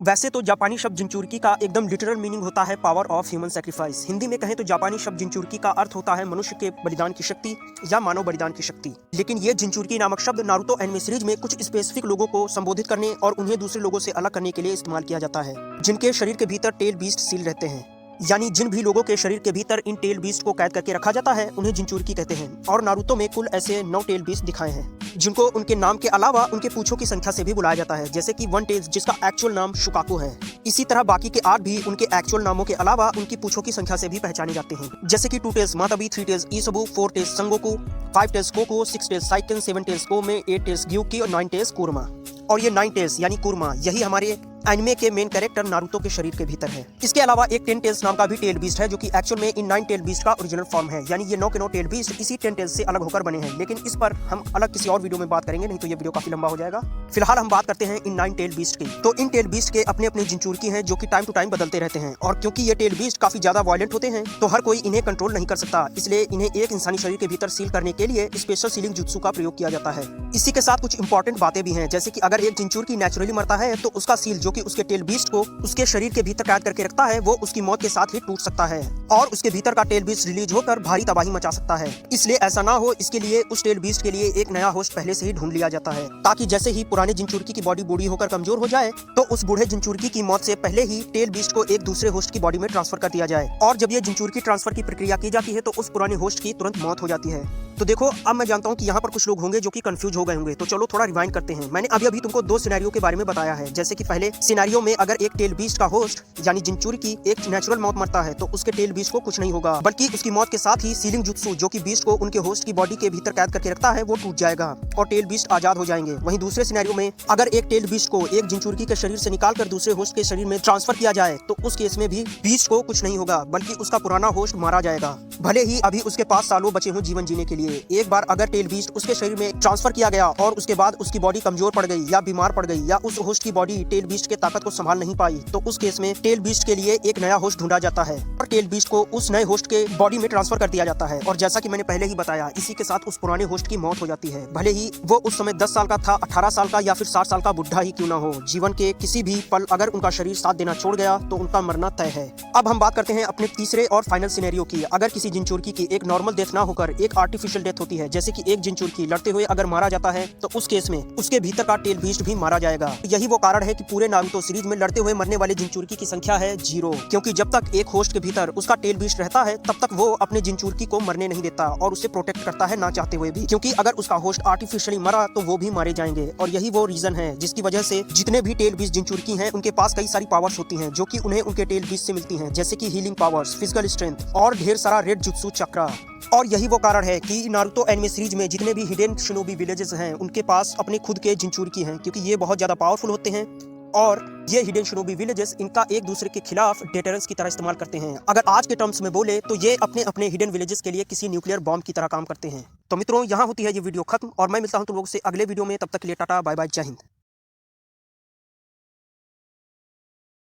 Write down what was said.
वैसे तो जापानी शब्द जिनचुरकी का एकदम लिटरल मीनिंग होता है power of human sacrifice. Hindi में कहें तो जापानी शब्द जिनचुरकी का अर्थ होता है मनुष्य के बलिदान की शक्ति या मानव बलिदान की शक्ति। लेकिन ये जिनचुरकी नामक शब्द नारुतो एनिमे सीरीज में कुछ स्पेसिफिक लोगों को संबोधित करने और उन्हें दूसरे लोगों से अलग करने के लिए इस्तेमाल किया जाता है, जिनके शरीर के भीतर टेल बीस्ट सील रहते हैं। यानी जिन भी लोगों के शरीर के भीतर इन टेल बीस्ट को कैद करके रखा जाता है उन्हें जिनचुरकी कहते हैं। और नारुतो में कुल ऐसे 9 टेल बीस्ट दिखाए हैं, जिनको उनके नाम के अलावा उनके पूंछों की संख्या से भी बुलाया जाता है, जैसे कि 1 टेल्स जिसका एक्चुअल नाम शुकाकू है। इसी तरह बाकी के 8 भी उनके एक्चुअल नामों के अलावा उनकी पूंछों की संख्या से भी पहचाने जाते हैं, जैसे कि 2 tails Matatabi, 3 tails Isobu, 4 tails Songoku, 5 tails Kokuo, 6 tails Saiken, 7 tails Chomei, 8 tails Gyuki और 9 टेल्स कुरमा। और ये 9 टेल्स यानी कुरमा यही हमारे एनिमे के मेन कैरेक्टर नारुतो के शरीर के भीतर है। इसके अलावा एक 10 टेल्स नाम का भी टेल बीस्ट है, जो कि एक्चुअल में इन 9 टेल बीस्ट का ओरिजिनल फॉर्म है। यानी ये 9 के 9 टेल बीस्ट इसी 10 टेल्स से अलग होकर बने हैं, लेकिन इस पर हम अलग किसी और वीडियो में बात करेंगे, नहीं तो ये वीडियो काफी लंबा हो जाएगा। फिलहाल हम बात करते हैं इन 9 टेल बीस्ट की। तो इन टेल बीस्ट के अपने अपने जिनचुरकी हैं, जो कि टाइम टू टाइम बदलते रहते हैं। और क्योंकि ये टेल बीस्ट काफी ज्यादा वायलेंट होते हैं, तो हर कोई इन्हें कंट्रोल नहीं कर सकता, इसलिए इन्हें एक इंसानी शरीर के भीतर सील करने के लिए स्पेशल सीलिंग जुत्सु का प्रयोग किया जाता है। इसी के साथ कुछ इंपॉर्टेंट बातें भी हैं, जैसे कि अगर एक जिनचुरकी नेचुरली मरता है तो उसका सील, जो कि उसके टेल बीस्ट को उसके शरीर के भीतर कैद करके रखता है, वो उसकी मौत के साथ ही टूट सकता है और उसके भीतर का टेल बीस्ट रिलीज होकर भारी तबाही मचा सकता है। इसलिए ऐसा ना हो, इसके लिए उस टेल बीस्ट के लिए एक नया होस्ट पहले से ही ढूंढ लिया जाता है, ताकि जैसे ही पुराने जिनचुरकी की बॉडी बूढ़ी होकर कमजोर हो जाए तो उस बूढ़े जिनचुरकी की मौत से पहले ही टेल बीस्ट को एक दूसरे होस्ट की बॉडी में ट्रांसफर कर दिया जाए। और जब ये जिनचुरकी ट्रांसफर की प्रक्रिया की जाती है तो उस पुराने होस्ट की तुरंत मौत हो जाती है। तो देखो, अब मैं जानता हूँ कि यहाँ पर कुछ लोग होंगे जो कि कंफ्यूज हो गए होंगे, तो चलो थोड़ा रिवाइंड करते हैं। मैंने अभी तुमको 2 सिनेरियो के बारे में बताया है, जैसे कि पहले सिनेरियो में अगर एक टेल बीस्ट का होस्ट यानी जिनचुरकी एक नेचुरल मौत मरता है तो उसके टेल बीस्ट को कुछ नहीं होगा, बल्कि उसकी मौत के साथ ही सीलिंग जुत्सु, जो कि बीस्ट को उनके होस्ट की बॉडी के भीतर कैद करके रखता है, वो टूट जाएगा और टेल बीस्ट आजाद हो जाएंगे। वहीं दूसरे सिनेरियो में अगर एक टेल बीस्ट को एक जिनचुरकी के शरीर से निकाल कर दूसरे होस्ट के शरीर में ट्रांसफर किया जाए तो उस केस में भी बीस्ट को कुछ नहीं होगा, बल्कि उसका पुराना होस्ट मारा जाएगा, भले ही अभी उसके पास सालों बचे हों जीवन जीने के लिए। एक बार अगर टेल बीस्ट उसके शरीर में ट्रांसफर किया गया और उसके बाद उसकी बॉडी कमजोर पड़ गई या बीमार पड़ गई, या उस होस्ट की बॉडी टेल बीस्ट के ताकत को संभाल नहीं पाई, तो उस केस में टेल बीस्ट के लिए एक नया होस्ट ढूंढा जाता है और टेल बीस्ट को उस नए होस्ट के बॉडी में ट्रांसफर कर दिया जाता है। और जैसा कि मैंने पहले ही बताया, इसी के साथ उस पुराने होस्ट की मौत हो जाती है, भले ही वो उस समय 10 साल का था, 18 साल का या फिर 60 साल का बुढ़ा ही क्यों ना हो। जीवन के किसी भी पल अगर उनका शरीर साथ देना छोड़ गया तो उनका मरना तय है। अब हम बात करते हैं अपने तीसरे और फाइनल सिनेरियो की। अगर किसी जिनचुरकी की एक नॉर्मल डेथ ना होकर एक आर्टिफिशियल डेथ होती है, जैसे कि एक जिनचुरकी लड़ते हुए अगर मारा जाता है, तो उस केस में उसके भीतर का टेल बीस्ट भी मारा जाएगा। यही वो कारण है कि पूरे नारुतो सीरीज में लड़ते हुए मरने वाले जिनचुरकी की संख्या है 0, क्योंकि जब तक एक होस्ट के भीतर उसका टेल बीस्ट रहता है तब तक वो अपने जिनचुरकी को मरने नहीं देता और उसे प्रोटेक्ट करता है ना चाहते हुए भी, क्योंकि अगर उसका होस्ट आर्टिफिशियली मरा तो वो भी मारे जाएंगे। और यही वो रीजन है जिसकी वजह से जितने भी टेल बीस्ट जिनचुरकी हैं उनके पास कई सारी पावर्स होती हैं, जो कि उन्हें उनके टेल बीस्ट से मिलती हैं, जैसे कि हीलिंग पावर्स, फिजिकल स्ट्रेंथ और ढेर सारा रेड जुत्सु चक्रा। और यही वो कारण है कि नारुतो एनिमे सीरीज में जितने भी हिडन शिनोबी विलेजेस हैं उनके पास अपने खुद के जिनचुरकी हैं, क्योंकि ये बहुत ज्यादा पावरफुल होते हैं और ये हिडन शिनोबी विलेजेस इनका एक दूसरे के खिलाफ डेटरेंस की तरह इस्तेमाल करते हैं। अगर आज के टर्म्स में बोले तो ये अपने अपने हिडन विलेजेस के लिए किसी न्यूक्लियर बॉम्ब की तरह काम करते हैं। तो मित्रों, यहाँ होती है ये वीडियो खत्म और मैं मिलता हूँ तुम लोगों से अगले वीडियो में। तब तक के लिए टाटा बाय बाय, जय हिंद।